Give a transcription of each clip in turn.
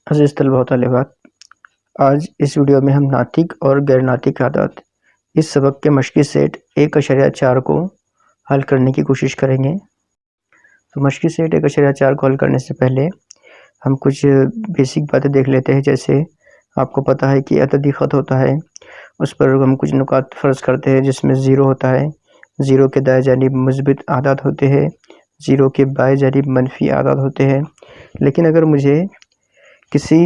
अज़ीज़ तलबा व तालिबात, आज इस वीडियो में हम नातिक और गैर नातिक आदात इस सबक के मशक़ी सेट 1.4 को हल करने की कोशिश करेंगे। तो मशक़ी सेट 1.4 को हल करने से पहले हम कुछ बेसिक बातें देख लेते हैं। जैसे आपको पता है कि अददी ख़त होता है, उस पर हम कुछ नुकात फ़र्ज़ करते हैं जिसमें ज़ीरो होता है। ज़ीरो के दाएं जानिब मुस्बित आदात होते हैं, ज़ीरो के बाएं जानिब मनफ़ी आदात होते हैं। लेकिन अगर मुझे किसी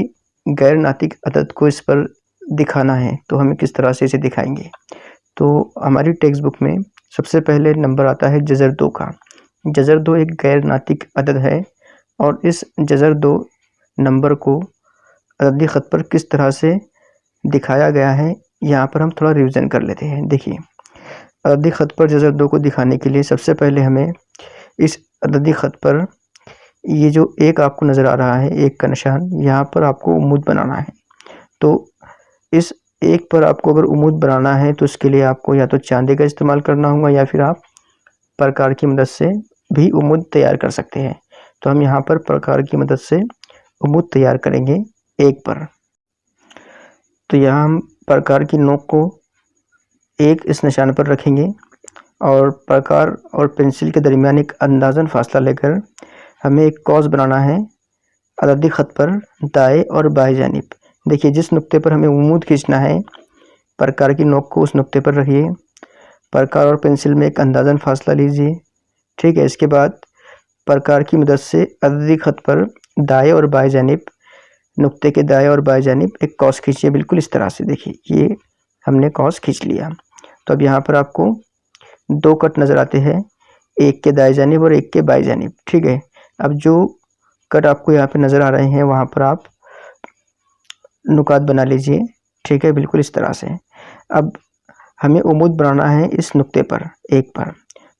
गैर नातिक अदद को इस पर दिखाना है तो हमें किस तरह से इसे दिखाएंगे। तो हमारी टेक्स्ट बुक में सबसे पहले नंबर आता है जज़र 2 का। जज़र 2 एक गैर नातिक अदद है और इस जज़र 2 नंबर को अददी ख़त पर किस तरह से दिखाया गया है, यहाँ पर हम थोड़ा रिवीजन कर लेते हैं। देखिए, अददी ख़त पर जज़र 2 को दिखाने के लिए सबसे पहले हमें इस अददी ख़त पर ये जो एक आपको नज़र आ रहा है, एक का निशान, यहाँ पर आपको उम्मूद बनाना है। तो इस एक पर आपको अगर उम्मूद बनाना है तो उसके लिए आपको या तो चांदी का इस्तेमाल करना होगा या फिर आप प्रकार की मदद से भी उम्मूद तैयार कर सकते हैं। तो हम यहाँ पर प्रकार की मदद से उम्मूद तैयार करेंगे एक पर। तो यहाँ हम प्रकार की नोक को एक इस निशान पर रखेंगे और प्रकार और पेंसिल के दरमियान एक अंदाज़न फ़ासला लेकर हमें एक कॉस बनाना है अददी ख़त पर दाएं और बाएं जानिब। देखिए, जिस नुक्ते पर हमें उम्मूद खींचना है, प्रकार की नोक को उस नुक्ते पर रखिए। प्रकार और पेंसिल में एक अंदाज़न फ़ासला लीजिए, ठीक है। इसके बाद प्रकार की मदद से अददी ख़त पर दाएं और बाएं जानिब, नुक्ते के दाएं और बाएं जानिब एक कॉस खींचिए, बिल्कुल इस तरह से। देखिए, ये हमने कॉस खींच लिया। तो अब यहाँ पर आपको 2 कट नज़र आते हैं, एक के दाएं जानिब और एक के बाएं जानिब, ठीक है। अब जो कट आपको यहाँ पे नज़र आ रहे हैं वहाँ पर आप नुकात बना लीजिए, ठीक है, बिल्कुल इस तरह से। अब हमें उम्मूद बनाना है इस नुक्ते पर, एक पर।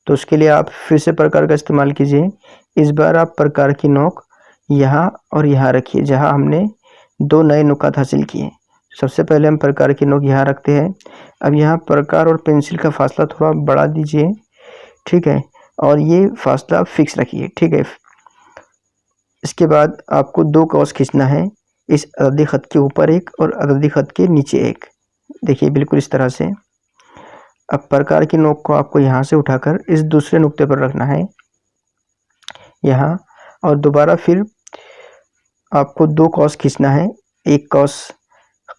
तो उसके लिए आप फिर से प्रकार का इस्तेमाल कीजिए। इस बार आप प्रकार की नोक यहाँ और यहाँ रखिए जहाँ हमने 2 नए नुकात हासिल किए। सबसे पहले हम प्रकार की नोक यहाँ रखते हैं। अब यहाँ प्रकार और पेंसिल का फ़ासला थोड़ा बढ़ा दीजिए, ठीक है, और ये फ़ासला फ़िक्स रखिए, ठीक है। इसके बाद आपको 2 कॉस खींचना है, इस अददी ख़त के ऊपर एक और अददी ख़त के नीचे एक। देखिए, बिल्कुल इस तरह से। अब प्रकार की नोक को आपको यहाँ से उठाकर इस दूसरे नुक्ते पर रखना है, यहाँ, और दोबारा फिर आपको 2 कॉस खींचना है, एक कॉस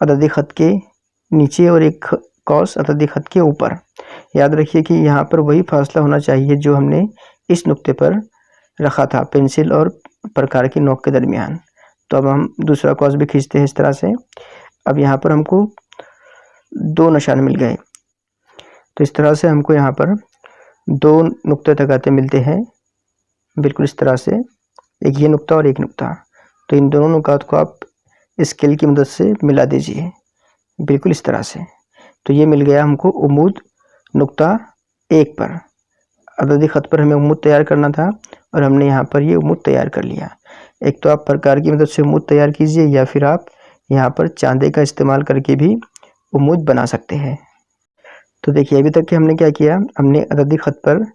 अददी ख़त के नीचे और एक कॉस अददी ख़त के ऊपर। याद रखिए कि यहाँ पर वही फ़ासला होना चाहिए जो हमने इस नुक्ते पर रखा था, पेंसिल और प्रकार की नोक के दरमियान। तो अब हम दूसरा कॉस भी खींचते हैं इस तरह से। अब यहाँ पर हमको 2 निशान मिल गए। तो इस तरह से हमको यहाँ पर 2 नुक्ते तक आते मिलते हैं, बिल्कुल इस तरह से, एक ये नुक्ता और एक नुक्ता। तो इन दोनों नुकात को आप स्केल की मदद से मिला दीजिए, बिल्कुल इस तरह से। तो ये मिल गया हमको उम्मूद नुक्ता 1 पर। अददी ख़त पर हमें उम्मूद तैयार करना था और हमने यहाँ पर ये उम्मूद तैयार कर लिया। एक तो आप प्रकार की मदद से उम्मूद तैयार कीजिए या फिर आप यहाँ पर चांदे का इस्तेमाल करके भी उम्मूद बना सकते हैं। तो देखिए, अभी तक कि हमने क्या किया, हमने अददी ख़त पर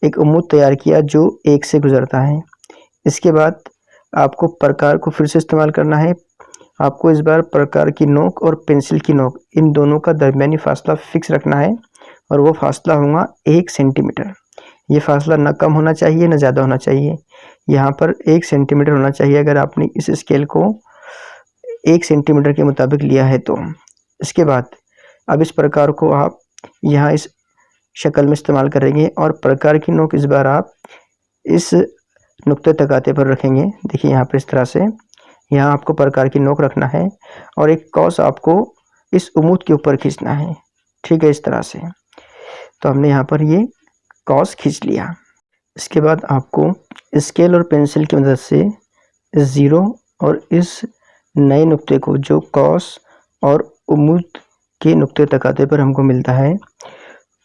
एक उम्मूद तैयार किया जो 1 से गुज़रता है। इसके बाद आपको प्रकार को फिर से इस्तेमाल करना है। आपको इस बार प्रकार की नोक और पेंसिल की नोक, इन दोनों का दरमियानी फ़ासला फ़िक्स रखना है और वो फ़ासला होगा 1 सेंटीमीटर। ये फ़ासला ना कम होना चाहिए ना ज़्यादा होना चाहिए, यहाँ पर 1 सेंटीमीटर होना चाहिए अगर आपने इस स्केल को 1 सेंटीमीटर के मुताबिक लिया है तो। इसके बाद अब इस प्रकार को आप यहाँ इस शक्ल में इस्तेमाल करेंगे और प्रकार की नोक इस बार आप इस नुक्ते तकाते पर रखेंगे। देखिए, यहाँ पर इस तरह से, यहाँ आपको प्रकार की नोक रखना है और एक कॉस आपको इस उम्मूद के ऊपर खींचना है, ठीक है, इस तरह से। तो हमने यहाँ पर ये कॉस खींच लिया। इसके बाद आपको स्केल और पेंसिल की मदद से ज़ीरो और इस नए नुक्ते को, जो कॉस और उम्मूद के नुक्ते तकाते पर हमको मिलता है,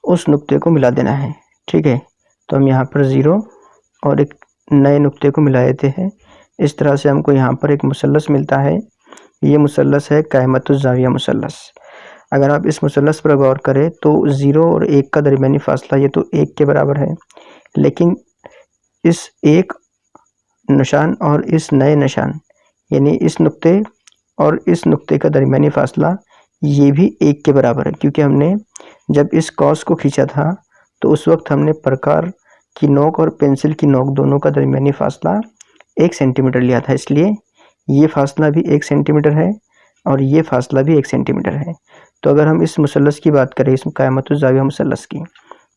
उस नुक्ते को मिला देना है, ठीक है। तो हम यहाँ पर ज़ीरो और एक नए नुक्ते को मिला देते हैं। इस तरह से हमको यहाँ पर एक मुसल्लस मिलता है। ये मुसल्लस है कायमतुज़्ज़ाविया मुसल्लस। अगर आप इस मुसल्लस पर गौर करें तो 0 और 1 का दरमियानी फ़ासला ये तो 1 के बराबर है, लेकिन इस एक निशान और इस नए निशान, यानी इस नुक्ते और इस नुक्ते का दरमियानी फासला ये भी 1 के बराबर है, क्योंकि हमने जब इस कॉस को खींचा था तो उस वक्त हमने प्रकार की नोक और पेंसिल की नोक दोनों का दरमियानी फासला 1 सेंटीमीटर लिया था, इसलिए ये फासला भी 1 सेंटीमीटर है और ये फासला भी 1 सेंटीमीटर है। तो अगर हम इस मुसल्लस की बात करें, इस कायमतुज़्ज़ाविया मुसल्लस की,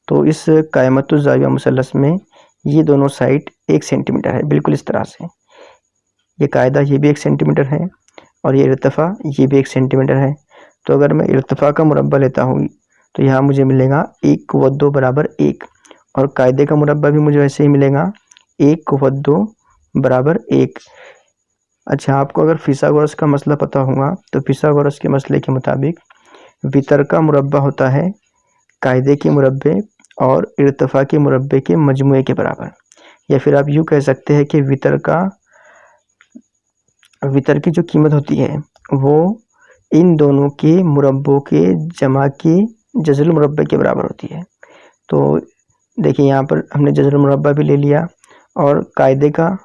तो इस कायमतुज़्ज़ाविया मुसल्लस में ये दोनों साइड 1 सेंटीमीटर है, बिल्कुल इस तरह से। ये कायदा ये भी 1 सेंटीमीटर है और ये इर्तिफ़ा ये भी 1 सेंटीमीटर है। तो अगर मैं इर्तिफ़ा का मुरब्बा लेता हूँ तो यहाँ मुझे मिलेगा 1 + 2 = 1 और कायदे का मुरब्बा भी मुझे वैसे ही मिलेगा 1 + 2 = 1। अच्छा, आपको अगर फिसागोरस का मसला पता होगा तो फिसागोरस के मसले के मुताबिक वितर का मुरब्बा होता है कायदे के मुरब्बे और इर्तिफ़ा के मुरब्बे के मजमुए के बराबर, या फिर आप यूँ कह सकते हैं कि वितर की जो कीमत होती है वो इन दोनों के मुरब्बों के जमा की जज़रुल मुरब्बे के बराबर होती है। तो देखिए यहाँ पर हमने जज़रुल मुरब्बा भी ले लिया और कायदे का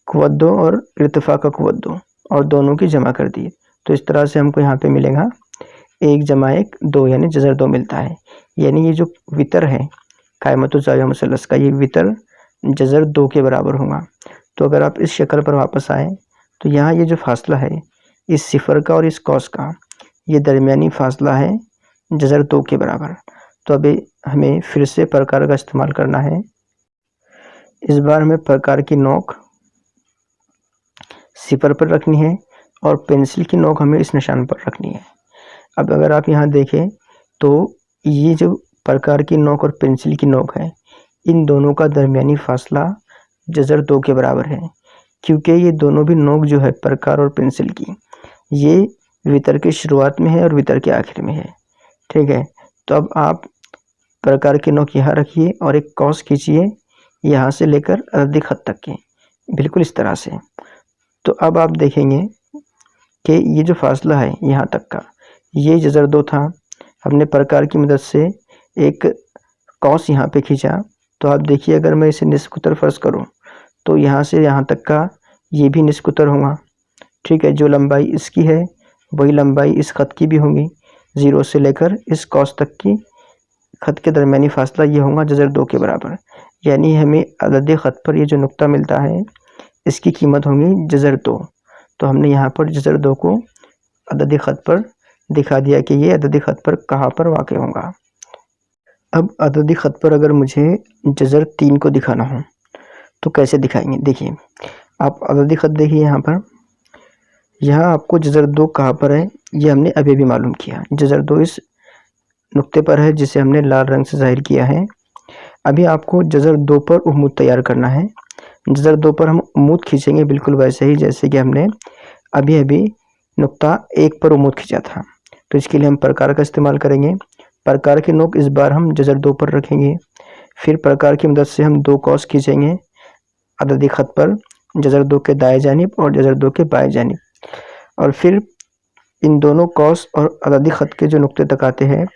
क़ुव्वत 2 और इर्तिफ़ा का क़ुव्वत 2 और दोनों की जमा कर दी। तो इस तरह से हमको यहाँ पे मिलेगा 1 + 1 2 यानी जज़र 2 मिलता है। यानी ये जो वितर है कायमतुज़्ज़ाविया मुसल्लस का, ये वितर जज़र 2 के बराबर होगा। तो अगर आप इस शक्ल पर वापस आएँ तो यहाँ ये जो फासला है इस सिफ़र का और इस कॉस का, ये दरमियानी फासला है जज़र 2 के बराबर। तो अभी हमें फिर से प्रकार का इस्तेमाल करना है। इस बार हमें प्रकार की नोक सिफ़र पर रखनी है और पेंसिल की नोक हमें इस निशान पर रखनी है। अब अगर आप यहाँ देखें तो ये जो प्रकार की नोक और पेंसिल की नोक है, इन दोनों का दरमियानी फासला जज़र 2 के बराबर है, क्योंकि ये दोनों भी नोक जो है प्रकार और पेंसिल की, ये वितर की शुरुआत में है और वितर के आखिर में है। ठीक है, तो अब आप प्रकार की नोक यहाँ रखिए और एक कॉस खींचिए यहाँ से लेकर अददी ख़त तक की, बिल्कुल इस तरह से। तो अब आप देखेंगे कि ये जो फासला है यहाँ तक का, ये जज़र 2 था। हमने प्रकार की मदद से एक कॉस यहाँ पे खींचा, तो आप देखिए अगर मैं इसे निस्कुतर फ़र्ज़ करूँ तो यहाँ से यहाँ तक का ये भी निस्कुतर होगा। ठीक है, जो लंबाई इसकी है वही लंबाई इस ख़त की भी होगी। 0 से लेकर इस कॉस तक की ख़त के दरमियानी फासला ये होगा जज़र 2 के बराबर। यानी हमें अदद ख़त पर ये जो नुक्ता मिलता है इसकी कीमत होगी जज़र 2। तो हमने यहाँ पर जज़र 2 को अदद ख़त पर दिखा दिया कि ये अदद ख़त पर कहाँ पर वाक़ होगा। अब अदद ख़त पर अगर मुझे जज़र 3 को दिखाना हो तो कैसे दिखाएंगे? देखिए, आप अदद ख़त देखिए यहाँ पर, यहाँ आपको जज़र 2 कहाँ पर है ये हमने अभी भी मालूम किया। जज़र 2 इस नुक्ते पर है जिसे हमने लाल रंग से ज़ाहिर किया है। अभी आपको जज़र 2 पर उम्मूद तैयार करना है। जज़र 2 पर हम उम्मूद खींचेंगे बिल्कुल वैसे ही जैसे कि हमने अभी नुक्ता 1 पर उम्मूद खींचा था। तो इसके लिए हम प्रकार का इस्तेमाल करेंगे। प्रकार की नोक इस बार हम जज़र 2 पर रखेंगे। फिर प्रकार की मदद से हम 2 कॉस खींचेंगे अददी ख़त पर, जज़र 2 के दाएं जानिब और जज़र 2 के बाएं जानिब, और फिर इन दोनों कॉस और अददी ख़त के जो नुक्ते तक आते हैं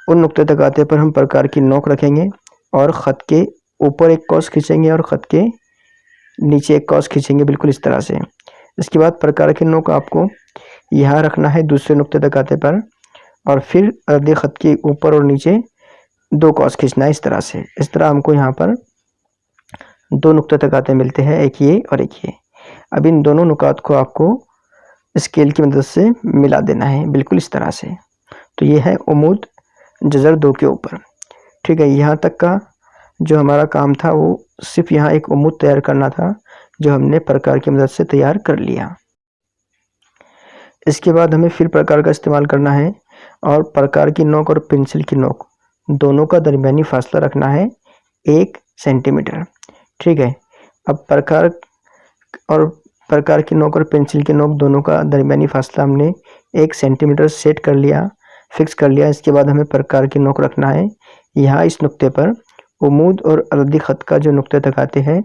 उन नुक्ते तक आते पर हम प्रकार की नोक रखेंगे और ख़त के ऊपर एक कॉस खींचेंगे और ख़त के नीचे एक कॉस खींचेंगे, बिल्कुल इस तरह से। इसके बाद प्रकार की नोक आपको यहाँ रखना है दूसरे नुक्ते तक आते पर, और फिर अददी ख़त के ऊपर और नीचे 2 कॉस खींचना है इस तरह से। इस तरह हमको यहाँ पर 2 नुक्ते तक आते मिलते हैं, एक ये और एक ये। अब इन दोनों नुकात को आपको स्केल की मदद से मिला देना है, बिल्कुल इस तरह से। तो ये है उम्मूद जज़र 2 के ऊपर। ठीक है, यहाँ तक का जो हमारा काम था वो सिर्फ यहाँ एक उम्मूद तैयार करना था जो हमने प्रकार की मदद से तैयार कर लिया। इसके बाद हमें फिर प्रकार का इस्तेमाल करना है और प्रकार की नोक और पेंसिल की नोक दोनों का दरमियानी फासला रखना है 1 सेंटीमीटर। ठीक है, अब प्रकार की नोक और पेंसिल की नोक दोनों का दरमियानी फासला हमने 1 सेंटीमीटर सेट कर लिया, फिक्स कर लिया। इसके बाद हमें प्रकार की नोक रखना है यहाँ इस नुक्ते पर, उम्मूद और अददी ख़त का जो नुक्ते तक आते हैं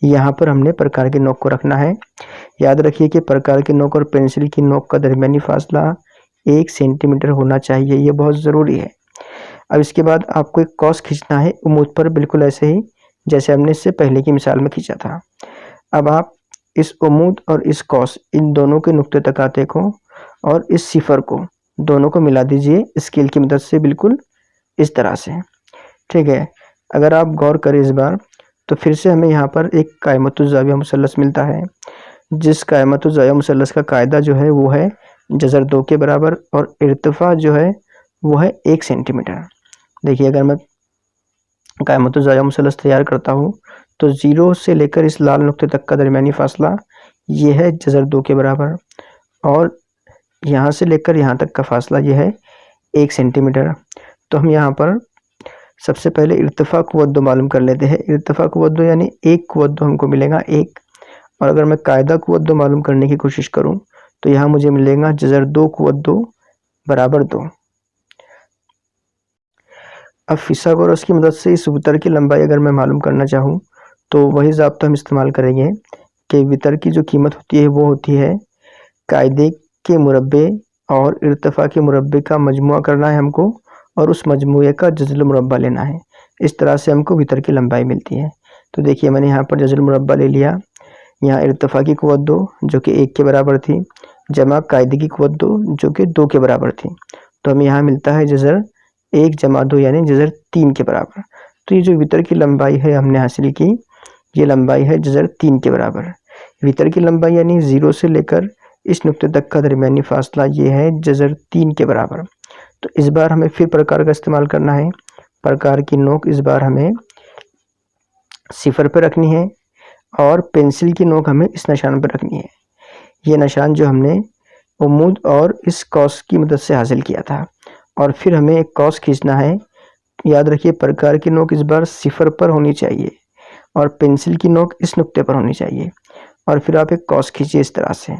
यहाँ पर हमने प्रकार की नोक को रखना है। याद रखिए कि प्रकार की नोक और पेंसिल की नोक का दरमियानी फासला 1 सेंटीमीटर होना चाहिए, ये बहुत ज़रूरी है। अब इसके बाद आपको एक कॉस खींचना है उम्मूद पर, बिल्कुल ऐसे ही जैसे हमने इससे पहले की मिसाल में खींचा था। अब आप इस उम्मूद और इस कॉस इन दोनों के नुक्ते तक आते को और इस सिफर को दोनों को मिला दीजिए स्केल की मदद से, बिल्कुल इस तरह से। ठीक है, अगर आप गौर करें इस बार तो फिर से हमें यहाँ पर एक कायमतुज़्ज़ाविया मुसल्लस मिलता है, जिस कायमतुज़्ज़ाविया मुसल्लस का कायदा जो है वो है जज़र 2 के बराबर और इर्तिफ़ा जो है वो है 1 सेंटीमीटर। देखिए, अगर मैं कायमतुज़्ज़ाविया मुसल्लस तैयार करता हूँ तो 0 से लेकर इस लाल नुक्ते तक का दरमियानी फासला ये है जज़र 2 के बराबर और यहाँ से लेकर यहाँ तक का फासला ये है 1 सेंटीमीटर। तो हम यहाँ पर सबसे पहले इर्तिफ़ा क़ुव्वत 2 मालूम कर लेते हैं। इर्तिफ़ा क़ुव्वत 2 यानी एक क़ुव्वत 2 हमको मिलेगा 1, और अगर मैं कायदा क़ुव्वत 2 मालूम करने की कोशिश करूँ तो यहाँ मुझे मिलेगा जज़र 2 क़ुव्वत 2 बराबर 2। अब फिसागोरस की मदद से इस वितर की लंबाई अगर मैं मालूम करना चाहूँ तो वही ज़ाब्ता हम इस्तेमाल करेंगे कि वितर की जो कीमत होती है वो होती है कायदे के मुरब्बे और इर्तिफ़ा के मुरब्बे का मजमुआ करना है हमको और उस मजमूए का जज़ल मुरब्बा लेना है। इस तरह से हमको वितर की लंबाई मिलती है। तो देखिए, मैंने यहाँ पर जज़ल मुरब्बा ले लिया, यहाँ इर्तिफ़ा की क़ुव्वत 2 जो कि 1 के बराबर थी जमा कायदे की क़ुव्वत 2 जो कि 2 के बराबर थी, तो हमें यहाँ मिलता है जज़र 1 जमा 2 यानी जज़र 3 के बराबर। तो ये जो वितर की लंबाई है हमने हासिल की, ये लंबाई है जज़र 3 के बराबर। वितर की लंबाई यानी 0 से लेकर इस नुक्ते तक का दरमियानी फासला ये है जज़र 3 के बराबर। तो इस बार हमें फिर प्रकार का इस्तेमाल करना है। प्रकार की नोक इस बार हमें सिफर पर रखनी है और पेंसिल की नोक हमें इस निशान पर रखनी है। ये निशान जो हमने उम्मूद और इस कॉस की मदद से हासिल किया था, और फिर हमें एक कॉस खींचना है। याद रखिए, प्रकार की नोक इस बार सिफर पर होनी चाहिए और पेंसिल की नोक इस नुक्ते पर होनी चाहिए, और फिर आप एक कॉस खींचिए इस तरह से।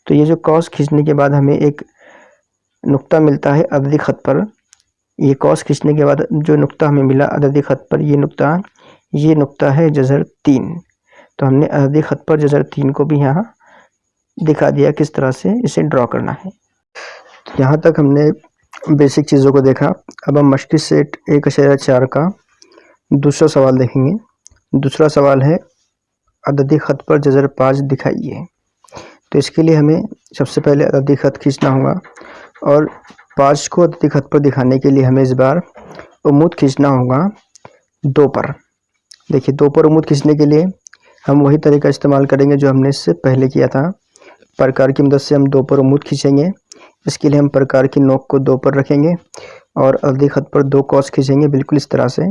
तो ये जो कॉस खींचने के बाद हमें एक नुक्ता मिलता है अददी ख़त पर। ये कॉस खींचने के बाद जो नुक्ता हमें मिला अददी ख़त पर, ये नुक्ता है जज़र 3। तो हमने अददी ख़त पर जज़र 3 को भी यहाँ दिखा दिया किस तरह से इसे ड्रॉ करना है। तो यहाँ तक हमने बेसिक चीज़ों को देखा। अब हम मश्क़ी सेट 1.4 का दूसरा सवाल देखेंगे। दूसरा सवाल है अददी ख़त पर जज़र 5 दिखाइए। तो इसके लिए हमें सबसे पहले अददी ख़त खींचना होगा, और 5 को अददी ख़त पर दिखाने के लिए हमें इस बार उम्मूद खींचना होगा 2 पर। देखिए, 2 पर उम्मूद खींचने के लिए हम वही तरीका इस्तेमाल करेंगे जो हमने इससे पहले किया था। प्रकार की मदद से हम 2 पर उम्मूद खींचेंगे। इसके लिए हम प्रकार की नोक को 2 पर रखेंगे और अददी ख़त पर 2 कॉस खींचेंगे, बिल्कुल इस तरह से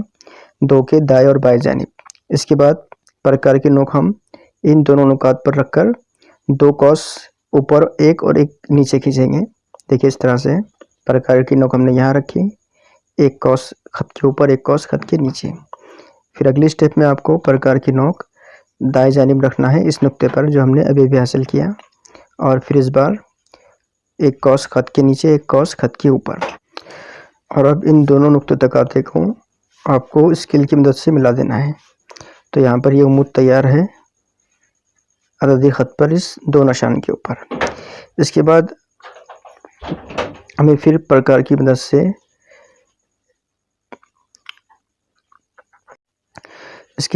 2 के दाएं और बाएं जानिब। इसके बाद प्रकार की नोक हम इन दोनों नुकात पर रखकर 2 कॉस ऊपर एक और एक नीचे खींचेंगे। देखिए, इस तरह से प्रकार की नोक हमने यहाँ रखी, एक कॉस ख़त के ऊपर एक कॉस ख़त के नीचे। फिर अगली स्टेप में आपको प्रकार की नोक दाएं जानिब रखना है इस नुक्ते पर जो हमने अभी भी हासिल किया, और फिर इस बार एक कॉस ख़त के नीचे एक कॉस ख़त के ऊपर। और अब इन दोनों नुक्तों तक आते को आपको स्केल की मदद से मिला देना है। तो यहाँ पर ये उम्मूद तैयार है अददी ख़त पर इस 2 निशान के ऊपर। इसके बाद हमें फिर प्रकार की मदद से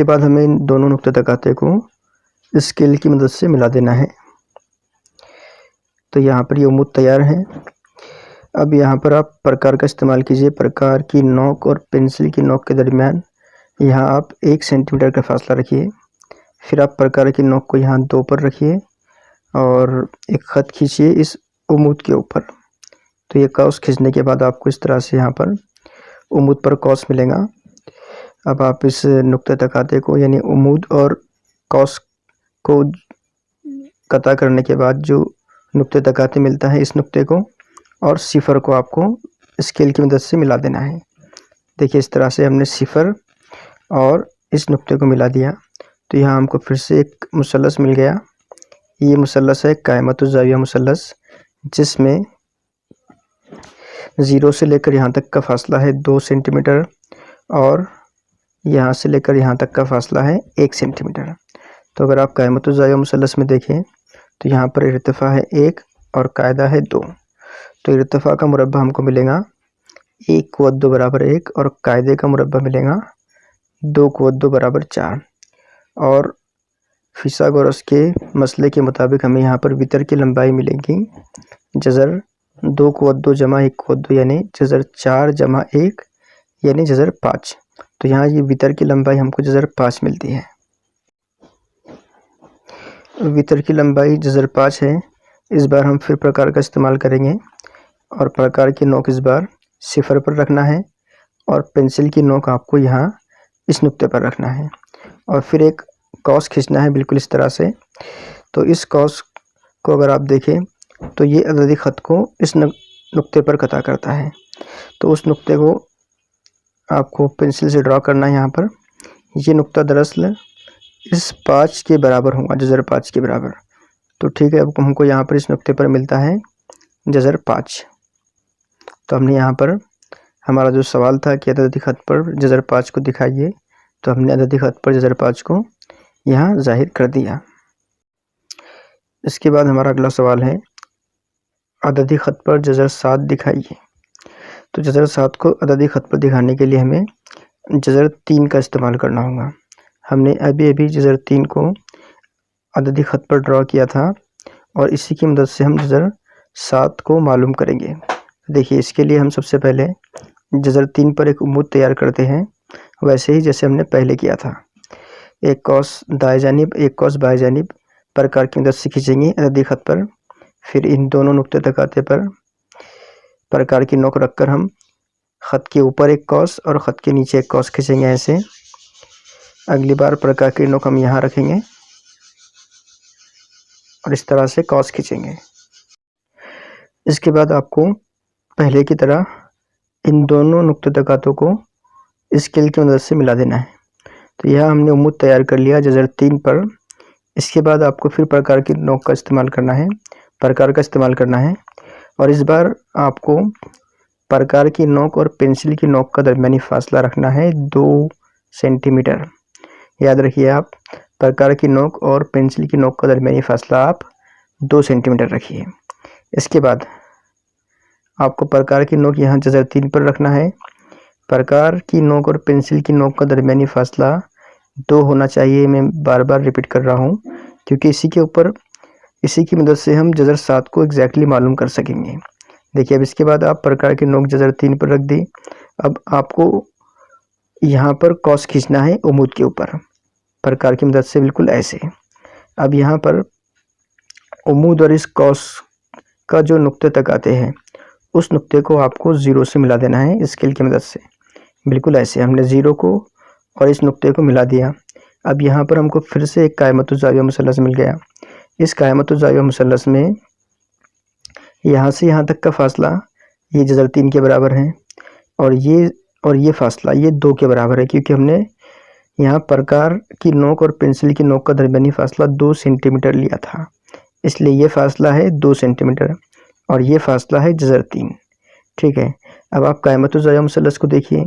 हमें इन दोनों नुक्ते तक आते को स्केल की मदद से मिला देना है। तो यहाँ पर ये उम्मूद तैयार है। अब यहाँ पर आप प्रकार का इस्तेमाल कीजिए। प्रकार की नोक और पेंसिल की नोक के दरमियान यहाँ आप 1 सेंटीमीटर का फासला रखिए। फिर आप प्रकार की नोक को यहाँ 2 पर रखिए और एक ख़त खींचिए इस उम्मूद के ऊपर। तो ये कॉस खींचने के बाद आपको इस तरह से यहाँ पर उम्मूद पर कॉस मिलेगा। अब आप इस नुक्ते तक आते को यानी उम्मूद और कॉस को कता करने के बाद जो नुक्ते तक आते मिलता है, इस नुक्ते को और सिफर को आपको स्केल की मदद से मिला देना है। देखिए, इस तरह से हमने सिफर और इस नुक्ते को मिला दिया। तो यहाँ हमको फिर से एक मुसल्लस मिल गया। ये मुसल्लस है कायमतुज़्ज़ाविया मुसल्लस, जिसमें 0 से लेकर यहाँ तक का फासला है 2 सेंटीमीटर और यहाँ से लेकर यहाँ तक का फासला है 1 सेंटीमीटर। तो अगर आप कायमतुज़्ज़ाविया मुसल्लस में देखें तो यहाँ पर इर्तिफ़ा है 1 और कायदा है 2। तो इर्तिफ़ा का मुरब्बा हमको मिलेगा 1 क़ुव्वत 2 बराबर 1 और कायदे का मुरब्बा मिलेगा 2 क़ुव्वत 2 बराबर 4। और फिसागोरस के मसले के मुताबिक हमें यहाँ पर वितर की लंबाई मिलेगी जज़र 2 + 2 = 1 + 2 यानी जज़र 4 + 1 यानी जज़र 5। तो यहाँ ये वितर की लंबाई हमको जज़र 5 मिलती है। वितर की लंबाई जज़र 5 है। इस बार हम फिर प्रकार का इस्तेमाल करेंगे और प्रकार की नोक इस बार सिफर पर रखना है और पेंसिल की नोक आपको यहाँ इस नुक्ते पर रखना है और फिर एक कॉस खींचना है बिल्कुल इस तरह से। तो इस कॉस को अगर आप देखें तो ये अददी ख़त को इस नुक्ते पर कता करता है। तो उस नुक्ते को आपको पेंसिल से ड्रॉ करना है। यहाँ पर ये नुक्ता दरअसल इस 5 के बराबर होगा, जज़र 5 के बराबर। तो ठीक है, अब हमको यहाँ पर इस नुक्ते पर मिलता है जज़र 5। तो हमने यहाँ पर हमारा जो सवाल था कि अददी ख़त पर जज़र 5 को दिखाइए, तो हमने अददी ख़त पर जज़र 5 को यहाँ ज़ाहिर कर दिया। इसके बाद हमारा अगला सवाल है अददी ख़त पर जज़र 7 दिखाइए। तो जज़र 7 को अददी ख़त पर दिखाने के लिए हमें जज़र 3 का इस्तेमाल करना होगा। हमने अभी जज़र 3 को अददी ख़त पर ड्रॉ किया था और इसी की मदद से हम जज़र 7 को मालूम करेंगे। देखिए, इसके लिए हम सबसे पहले जज़र 3 पर एक उम्मूद तैयार करते हैं, वैसे ही जैसे हमने पहले किया था। एक कॉस दाएं जानिब, एक कॉस बाएं जानिब प्रकार की मदद से खींचेंगे अददी ख़त पर। फिर इन दोनों नुक्ते तकाते पर प्रकार की नोक रखकर हम ख़त के ऊपर एक कॉस और ख़त के नीचे एक कॉस खींचेंगे ऐसे। अगली बार प्रकार की नोक हम यहाँ रखेंगे और इस तरह से कॉस खींचेंगे। इसके बाद आपको पहले की तरह इन दोनों नुक्ते तकातों को स्केल की मदद से मिला देना है। तो यह हमने उम्मूद तैयार कर लिया जज़र 3 पर। इसके बाद आपको फिर प्रकार की नोक का इस्तेमाल करना है, प्रकार का इस्तेमाल करना है और इस बार आपको प्रकार की नोक और पेंसिल की नोक का दरमियानी फासला रखना है 2 सेंटीमीटर। याद रखिए, आप प्रकार की नोक और पेंसिल की नोक का दरमियानी फासला आप 2 सेंटीमीटर रखिए। इसके बाद आपको प्रकार की नोक यहाँ जज़र 3 पर रखना है। प्रकार की नोक और पेंसिल की नोक का दरमियानी फासला 2 होना चाहिए। मैं बार बार रिपीट कर रहा हूँ क्योंकि इसी की मदद से हम जज़र 7 को एग्जैक्टली मालूम कर सकेंगे। देखिए, अब इसके बाद आप प्रकार की नोक जज़र 3 पर रख दी। अब आपको यहाँ पर कॉस खींचना है उम्मूद के ऊपर प्रकार की मदद से, बिल्कुल ऐसे। अब यहाँ पर उम्मूद और इस कॉस का जो नुक्ते तक आते हैं उस नुक्ते को आपको 0 से मिला देना है स्केल की मदद से, बिल्कुल ऐसे। हमने 0 को और इस नुक्ते को मिला दिया। अब यहाँ पर हमको फिर से एक कायमतुज़्ज़ाविया मुसल्लस मिल गया। इस कायमतुज़्ज़ाविया मुसल्लस में यहाँ से यहाँ तक का फासला ये जज़र 3 के बराबर है और ये फासला ये 2 के बराबर है, क्योंकि हमने यहाँ प्रकार की नोक और पेंसिल की नोक का दरमियानी फासला 2 सेंटीमीटर लिया था, इसलिए ये फासला है 2 सेंटीमीटर और ये फासला है जज़र 3। ठीक है, अब आप कायमतुज़्ज़ाविया मुसल्लस को देखिए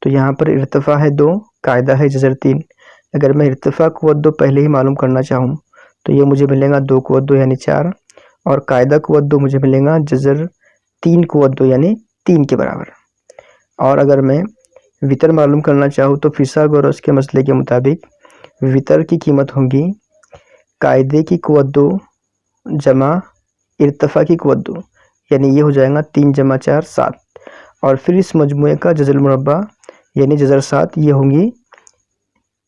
तो यहाँ पर इर्तिफ़ा है 2, कायदा है जज़र 3। अगर मैं इर्तिफ़ा क़ुव्वत 2 पहले ही मालूम करना चाहूँ तो ये मुझे मिलेगा 2 क़ुव्वत 2 यानी 4 और कायदा क़ुव्वत 2 मुझे मिलेगा जज़र 3 क़ुव्वत 2 यानी 3 के बराबर। और अगर मैं वितर मालूम करना चाहूँ तो फिसागोरस के मसले के मुताबिक वितर की कीमत होगी कायदे की क़ुव्वत 2 जमा इर्तिफ़ा की क़ुव्वत 2, यानी ये हो जाएगा 3 + 4 7। और फिर इस मजमूए का जज़र मुरब्बा यानी जज़र 7 ये होंगी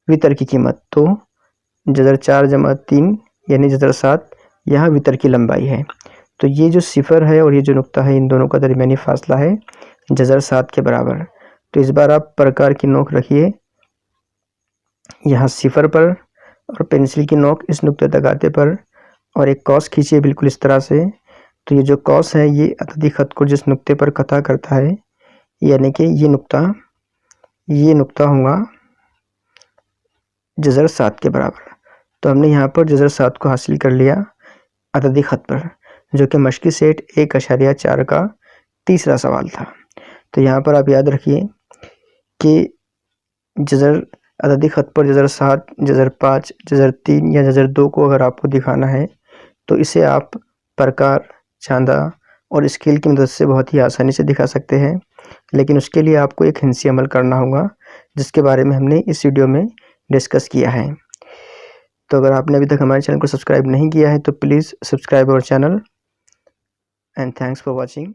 वितर की कीमत। तो जज़र 4 + 3 यानी जज़र 7 यहाँ वितर की लंबाई है। तो ये जो सिफर है और ये जो नुक्ता है इन दोनों का दरमियानी फासला है जज़र 7 के बराबर। तो इस बार आप प्रकार की नोक रखिए यहाँ सिफर पर और पेंसिल की नोक इस नुक्ते तक आते पर और एक कॉस खींचिए बिल्कुल इस तरह से। तो ये जो कॉस है ये अददी ख़त को जिस नुक्ते पर कता करता है, यानी कि ये नुक्ता होगा जज़र 7 के बराबर। तो हमने यहाँ पर जज़र 7 को हासिल कर लिया अददी ख़त पर, जो कि मश्की सेट 1.4 का तीसरा सवाल था। तो यहाँ पर आप याद रखिए कि जज़र अददी ख़त पर जज़र 7, जज़र 5, जज़र 3 या जज़र 2 को अगर आपको दिखाना है तो इसे आप प्रकार, चांदा और स्केल की मदद से बहुत ही आसानी से दिखा सकते हैं, लेकिन उसके लिए आपको एक हिंसी अमल करना होगा जिसके बारे में हमने इस वीडियो में डिस्कस किया है। तो अगर आपने अभी तक हमारे चैनल को सब्सक्राइब नहीं किया है तो please subscribe our channel and thanks for watching.